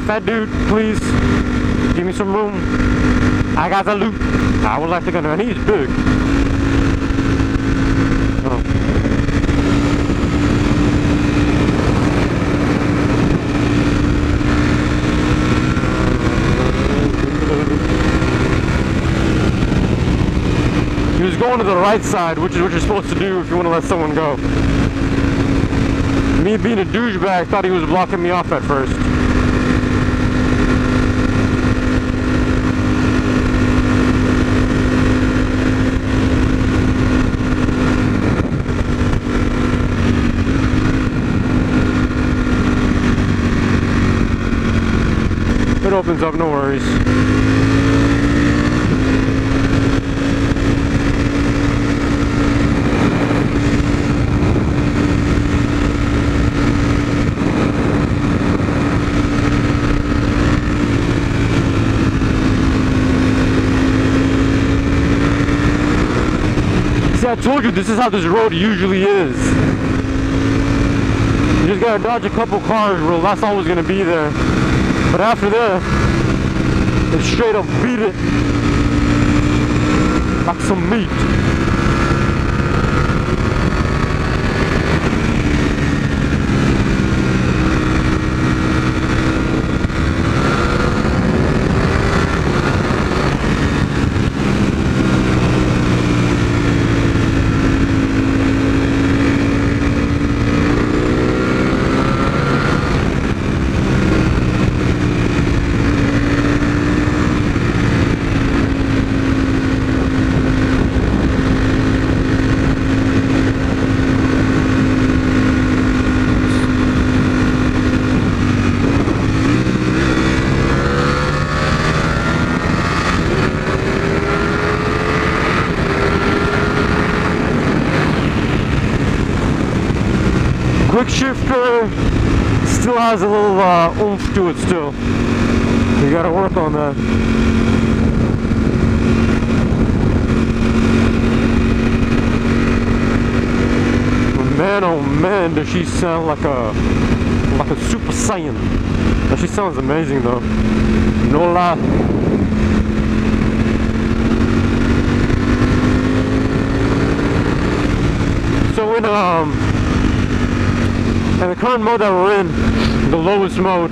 fat dude, please. Give me some room. I got the loot. I would like to go. And he's big. Oh. He was going to the right side, which is what you're supposed to do if you want to let someone go. Me being a douchebag, thought he was blocking me off at first. It opens up, no worries. See, I told you this is how this road usually is. You just gotta dodge a couple cars, bro. That's always gonna be there. But after that, they straight up beat it like some meat. Quick shifter still has a little oomph to it still. You gotta work on that. Man, oh man, does she sound like a Super Saiyan. But she sounds amazing though. No lie. So in the current mode that we're in, the lowest mode,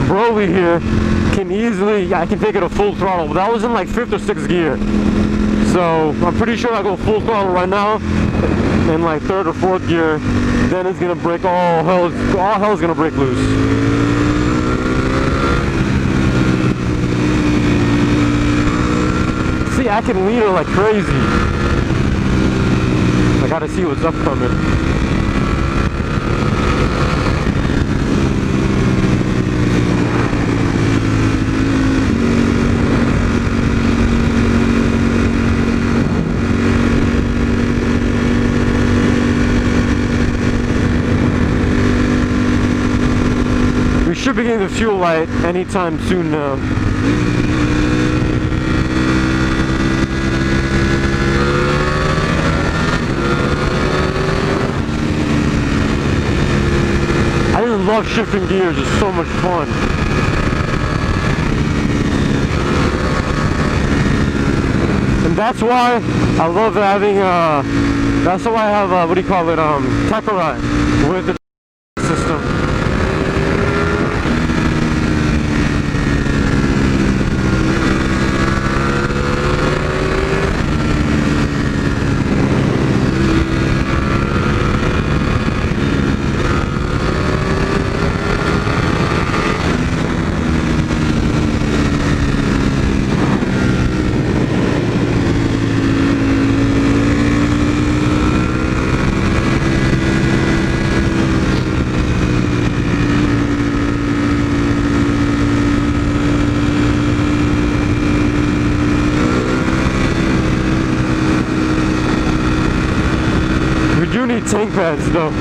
Broly here can easily, I can take it a full throttle, but that was in like 5th or 6th gear. So I'm pretty sure I go full throttle right now in like 3rd or 4th gear, then it's gonna break, all hell's gonna break loose. See, I can lead her like crazy. I gotta see what's upcoming. We should be getting the fuel light anytime soon now. I just love shifting gears, it's so much fun. And that's why I love having, that's why I have, what do you call it, Takerai with the system. Tank pads though.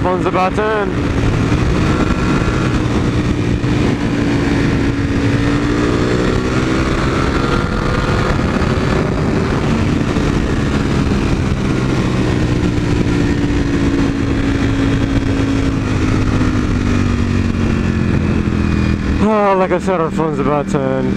fun's about to end. Oh, like I said, our fun's about to end.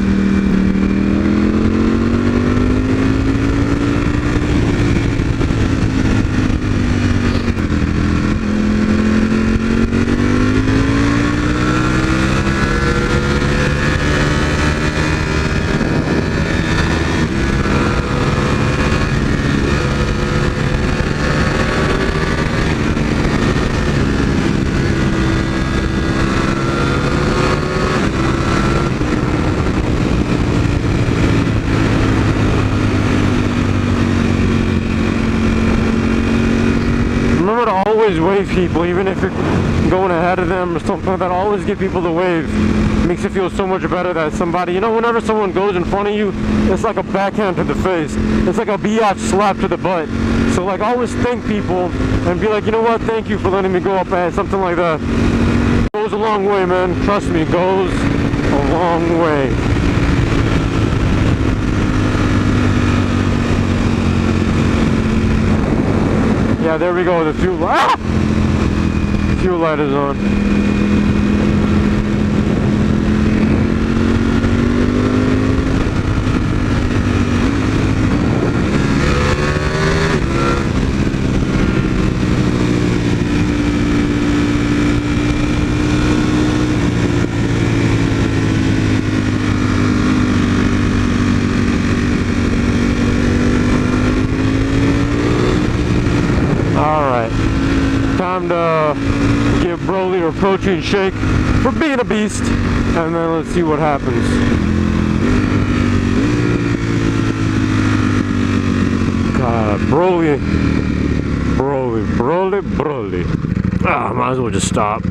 Remember to always wave people, even if you're going ahead of them or something like that. Always get people to wave. It makes it feel so much better that somebody, you know, whenever someone goes in front of you, it's like a backhand to the face. It's like a biatch slap to the butt. So like always thank people and be like, you know what, thank you for letting me go up ahead, something like that. Goes a long way, man. Trust me, goes a long way. Yeah, there we go. The fuel light. Fuel light is on. Time to give Broly a protein shake for being a beast, and then let's see what happens. God, Broly. Ah, might as well just stop.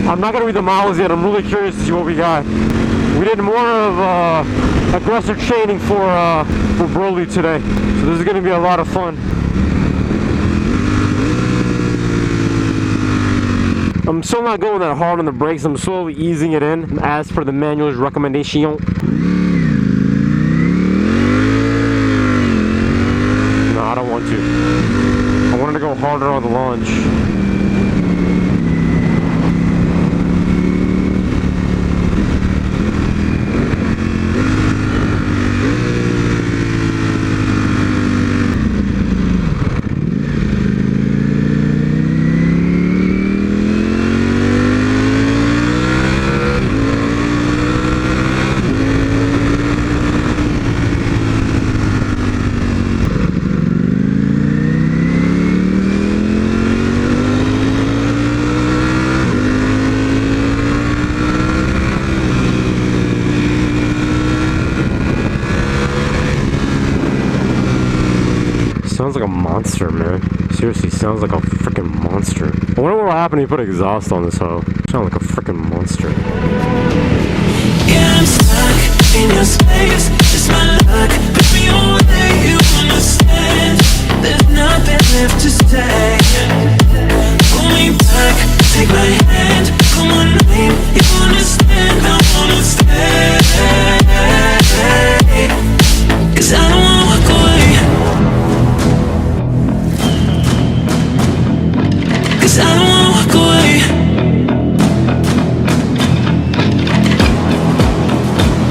I'm not going to read the miles yet. I'm really curious to see what we got. We did more of aggressive chaining for Broly today. So this is going to be a lot of fun. I'm still not going that hard on the brakes. I'm slowly easing it in as per the manual's recommendation. No, I don't want to. I wanted to go harder on the launch. Sounds like a monster, man. Seriously, sounds like a freaking monster. I wonder what will happen if you put exhaust on this hoe. Sounds like a freaking monster. Yeah, I'm stuck in your space. Just my luck. Put me away, you understand. There's nothing left to say. Pull me back, take my hand. Come on, name, you understand. I wanna stay. 'Cause I don't wanna walk away. 'Cause I don't wanna walk away.